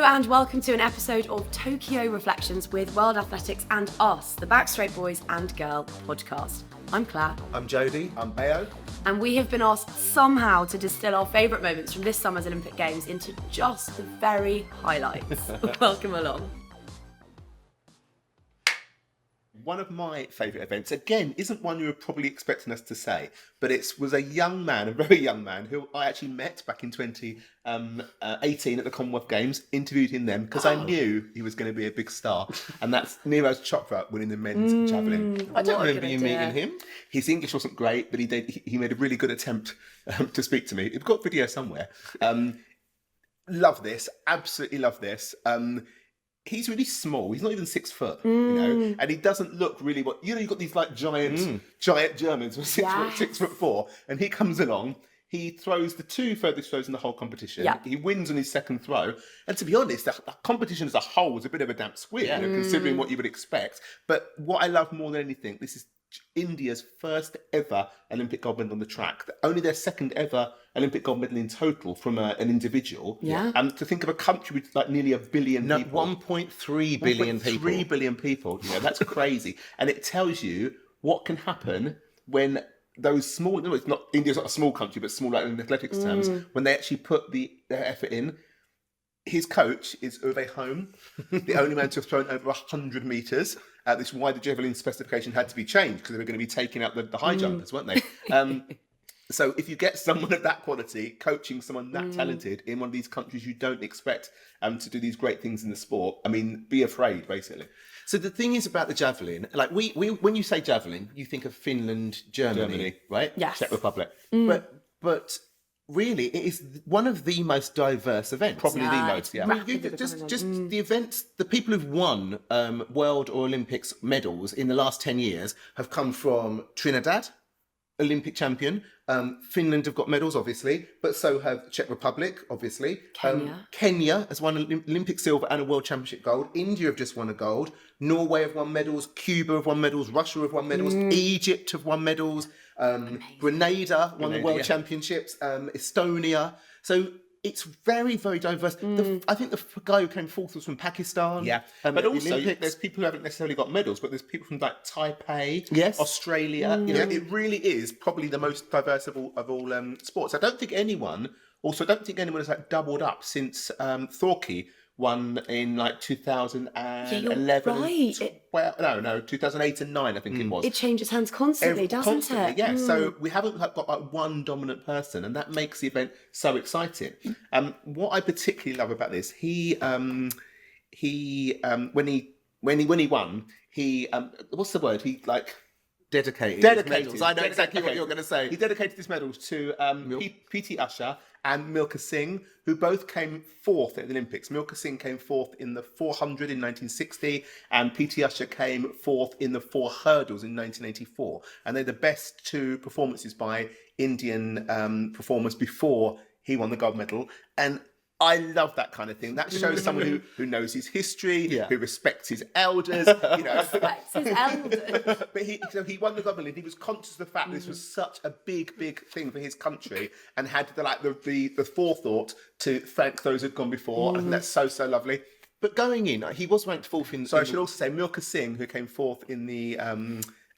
and welcome to an episode of Tokyo Reflections with World Athletics and us, the Backstraight Boys and Girl podcast. I'm Claire. I'm Jodie. I'm Bayo. And we have been asked somehow to distill our favourite moments from this summer's Olympic Games into just the very highlights. Welcome along. One of my favourite events, again, isn't one you were probably expecting us to say, but it was a young man, a very young man, who I actually met back in 2018 at the Commonwealth Games, interviewed him then, because I knew he was going to be a big star, and that's Neeraj Chopra winning the men's javelin. I don't remember you meeting him. His English wasn't great, but he made a really good attempt to speak to me. We've got video somewhere. Love this, absolutely love this. He's really small. He's not even 6 foot, you know, and he doesn't look really you've got these like giant Germans with 6'4", and he comes along. He throws the 2 furthest throws in the whole competition. Yeah. He wins on his second throw. And to be honest, the competition as a whole was a bit of a damp squib, you know, considering what you would expect. But what I love more than anything, this is India's first ever Olympic gold medal on the track. Only their second ever Olympic gold medal in total from an individual. Yeah. And to think of a country with like nearly 1 billion people. 1.3 billion people. 3 billion people. You know, that's crazy. And it tells you what can happen when those small, no, it's not, India's not a small country, but small like in athletics terms, when they actually put their effort in. His coach is Uwe Holm, the only man to have thrown over 100 metres. This is why the Javelin specification had to be changed, because they were going to be taking out the high jumpers, weren't they? So if you get someone of that quality, coaching someone that talented in one of these countries you don't expect to do these great things in the sport, I mean, be afraid, basically. So the thing is about the javelin, like we when you say javelin, you think of Finland, Germany, right? Yes. Czech Republic. But really, it is one of the most diverse events. Probably the most, yeah. I mean, just the events, the people who've won World or Olympics medals in the last 10 years have come from Trinidad, Olympic champion. Finland have got medals, obviously, but so have Czech Republic, obviously. Kenya has won an Olympic silver and a World Championship gold. India have just won a gold. Norway have won medals. Cuba have won medals. Russia have won medals. Egypt have won medals. Grenada won the World Championships. Estonia. So it's very, very diverse. I think the guy who came fourth was from Pakistan. Yeah, but also there's people who haven't necessarily got medals, but there's people from like Taipei, Australia. You know, it really is probably the most diverse of all sports. I don't think anyone has like doubled up since Thorkey won in like 2011. Right. 2008 and 9, I think it was. It changes hands constantly, doesn't it? Yeah, so we haven't got like one dominant person, and that makes the event so exciting. What I particularly love about this, when he won, he what's the word? He like dedicated his medals. I know exactly what you're going to say. He dedicated his medals to P.T. Usher and Milkha Singh, who both came fourth at the Olympics. Milkha Singh came fourth in the 400 in 1960, and P.T. Usher came fourth in the 4 hurdles in 1984. And they're the best 2 performances by Indian performers before he won the gold medal. And I love that kind of thing. That shows someone who knows his history, who respects his elders. You know, Respects his elders. But he won the gold medal. And he was conscious of the fact this was such a big thing for his country, and had the forethought to thank those who'd gone before. I think that's so lovely. But going in, he was ranked fourth in. So I should also say Milkha Singh, who came fourth in the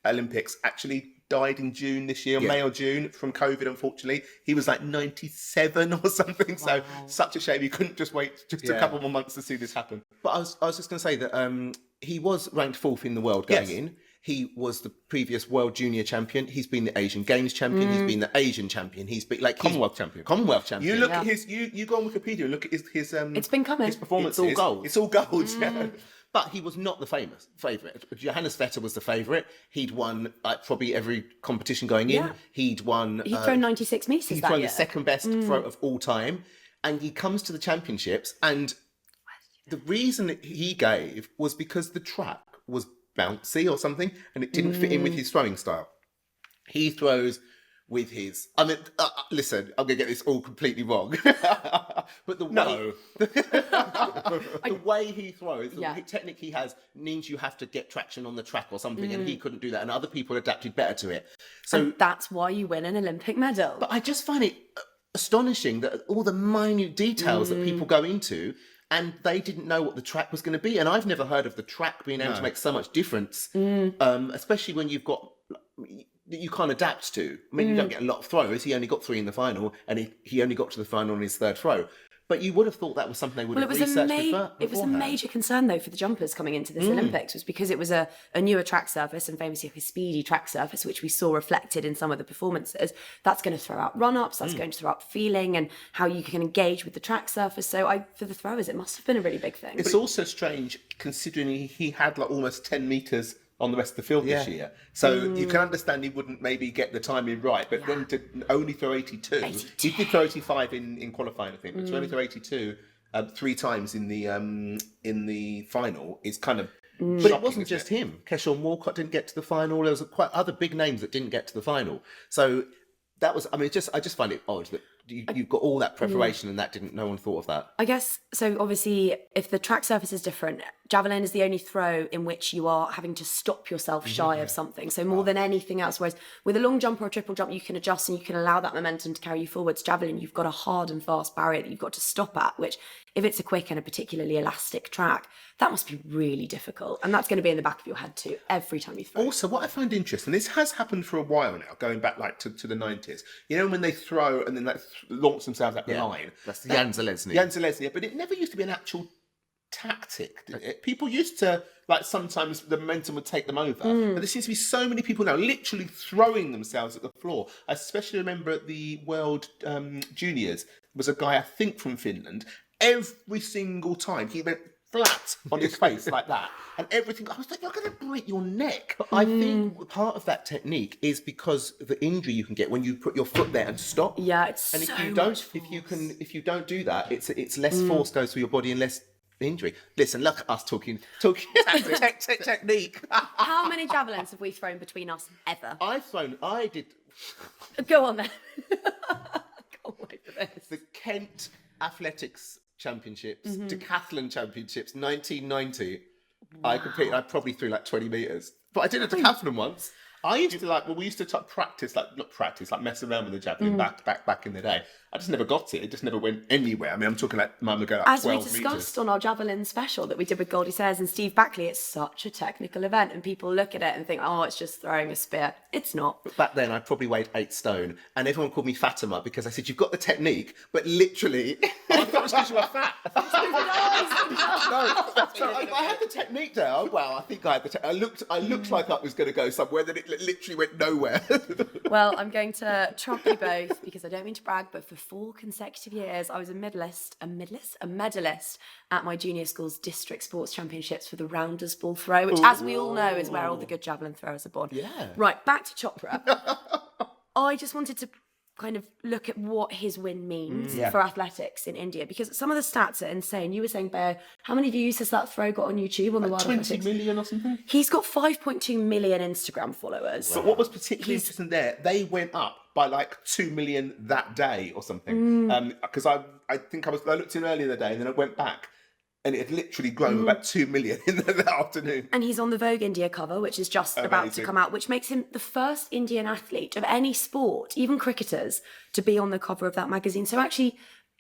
Olympics, actually died in June this year, May or June, from COVID, unfortunately. He was like 97 or something. Wow. So such a shame. You couldn't just wait a couple more months to see this happen. But I was just going to say that he was ranked fourth in the world going in. He was the previous world junior champion. He's been the Asian Games champion. He's been the Asian champion. He's been like Commonwealth champion. You look at his. You go on Wikipedia and look at his. It's been coming. His performances. It's all gold. It's all gold. Yeah. But he was not the favourite. Johannes Vetter was the favourite. He'd won like probably every competition going in. He'd won. He'd thrown 96 metres that year. He'd thrown the second best throw of all time. And he comes to the championships, and the reason that he gave was because the track was bouncy or something, and it didn't fit in with his throwing style. He throws with his... I mean, listen, I'm going to get this all completely wrong. But the way he throws, the technique he has means you have to get traction on the track or something, and he couldn't do that, and other people adapted better to it. So and that's why you win an Olympic medal. But I just find it astonishing that all the minute details that people go into, and they didn't know what the track was going to be. And I've never heard of the track being able to make so much difference, especially when you've got you can't adapt to. I mean, you don't get a lot of throws. He only got 3 in the final, and he only got to the final on his 3rd throw. But you would have thought that was something they would have researched beforehand. It was a major concern, though, for the jumpers coming into this Olympics, was because it was a newer track surface, and famously a speedy track surface, which we saw reflected in some of the performances. That's going to throw out run-ups, that's going to throw out feeling and how you can engage with the track surface. So for the throwers, it must have been a really big thing. It's also strange, considering he had like almost 10 metres on the rest of the field this year. So you can understand he wouldn't maybe get the timing right, but then to only throw 82. He did throw 85 in qualifying, I think, but to only throw 82 3 times in the final is kind of shocking. But it wasn't just him. Keshawn Walcott didn't get to the final. There was quite other big names that didn't get to the final. So that was, I just find it odd that you've got all that preparation and no one thought of that. I guess, so obviously, if the track surface is different, javelin is the only throw in which you are having to stop yourself shy of something. So more than anything else, whereas with a long jump or a triple jump, you can adjust and you can allow that momentum to carry you forwards. Javelin, you've got a hard and fast barrier that you've got to stop at, which if it's a quick and a particularly elastic track, that must be really difficult. And that's going to be in the back of your head too, every time you throw. Also, what I find interesting, this has happened for a while now, going back like to the 90s. You know, when they throw and then launch themselves at the line. That's Jan Zalesny. Jan Zalesny, but it never used to be an actual tactic, did it? People used to, like, sometimes the momentum would take them over. But there seems to be so many people now literally throwing themselves at the floor. I especially remember at the World Juniors, there was a guy, I think from Finland, every single time he went flat on his face like that, and everything. I was like, you're going to break your neck. But I think part of that technique is because of the injury you can get when you put your foot there and stop. Yeah, it's and so if you don't, much force. if you don't do that, it's less force goes through your body and less injury. Listen, look at us talking technique. How many javelins have we thrown between us ever? I did Go on then. Can't wait for this. the Kent Athletics Championships, Decathlon Championships, 1990. I competed. I probably threw like 20 meters, but I did a decathlon once. I used to we used to practice, mess around with the javelin back in the day. I just never got it. It just never went anywhere. I mean, I'm talking like a moment ago, like As 12 we discussed meters. on our javelin special that we did with Goldie Sayers and Steve Backley, it's such a technical event, and people look at it and think, oh, it's just throwing a spear. It's not. But back then, I probably weighed 8 stone, and everyone called me Fatima because I said, "You've got the technique," but literally, I thought it was because you were fat. I had the technique there. Oh, wow, I think I had the. I looked like I was going to go somewhere, then it literally went nowhere. Well, I'm going to trump you both because I don't mean to brag, but for 4 consecutive years, I was a medalist at my junior school's district sports championships for the rounders ball throw, which, as we all know, is where all the good javelin throwers are born. Yeah. Right, back to Chopra. I just wanted to kind of look at what his win means for athletics in India, because some of the stats are insane. You were saying, Bear, how many views has that throw got on YouTube on the World 20 Athletics? million or something? He's got 5.2 million Instagram followers. But what was particularly interesting there, they went up by like 2 million that day or something. Because I think I looked in earlier in the day and then I went back and it had literally grown about 2 million in the afternoon. And he's on the Vogue India cover, which is just about to come out, which makes him the first Indian athlete of any sport, even cricketers, to be on the cover of that magazine. So actually,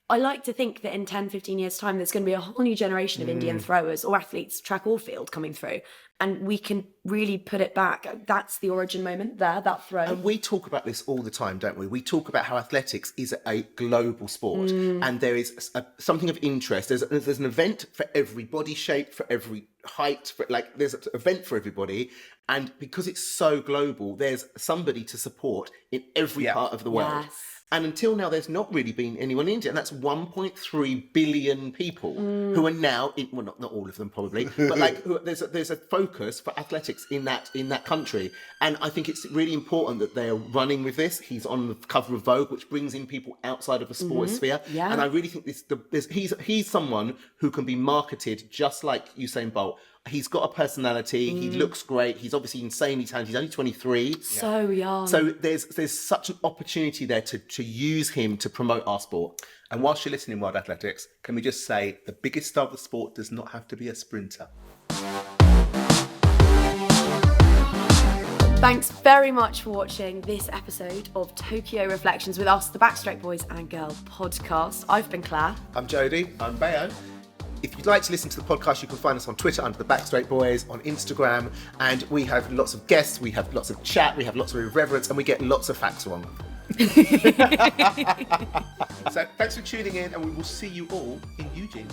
I like to think that in 10, 15 years' time, there's going to be a whole new generation of Indian throwers or athletes, track or field, coming through. And we can really put it back. That's the origin moment there, that throw. And we talk about this all the time, don't we? We talk about how athletics is a global sport and there is something of interest. There's an event for every body shape, for every height, there's an event for everybody. And because it's so global, there's somebody to support in every part of the world. Yes. And until now, there's not really been anyone in India. And that's 1.3 billion people who are now, not all of them probably, but there's a focus for athletics in that country. And I think it's really important that they are running with this. He's on the cover of Vogue, which brings in people outside of the sports sphere. Yeah. And I really think he's someone who can be marketed just like Usain Bolt. He's got a personality. He looks great. He's obviously insanely talented. He's only 23. So young. So there's such an opportunity there to use him to promote our sport. And whilst you're listening, World Athletics, can we just say the biggest star of the sport does not have to be a sprinter. Thanks very much for watching this episode of Tokyo Reflections with us, the Backstraight Boys and Girl podcast. I've been Claire. I'm Jodie. I'm Bayo. If you'd like to listen to the podcast, you can find us on Twitter under the Backstraight Boys, on Instagram, and we have lots of guests, we have lots of chat, we have lots of irreverence, and we get lots of facts wrong. So thanks for tuning in, and we will see you all in Eugene.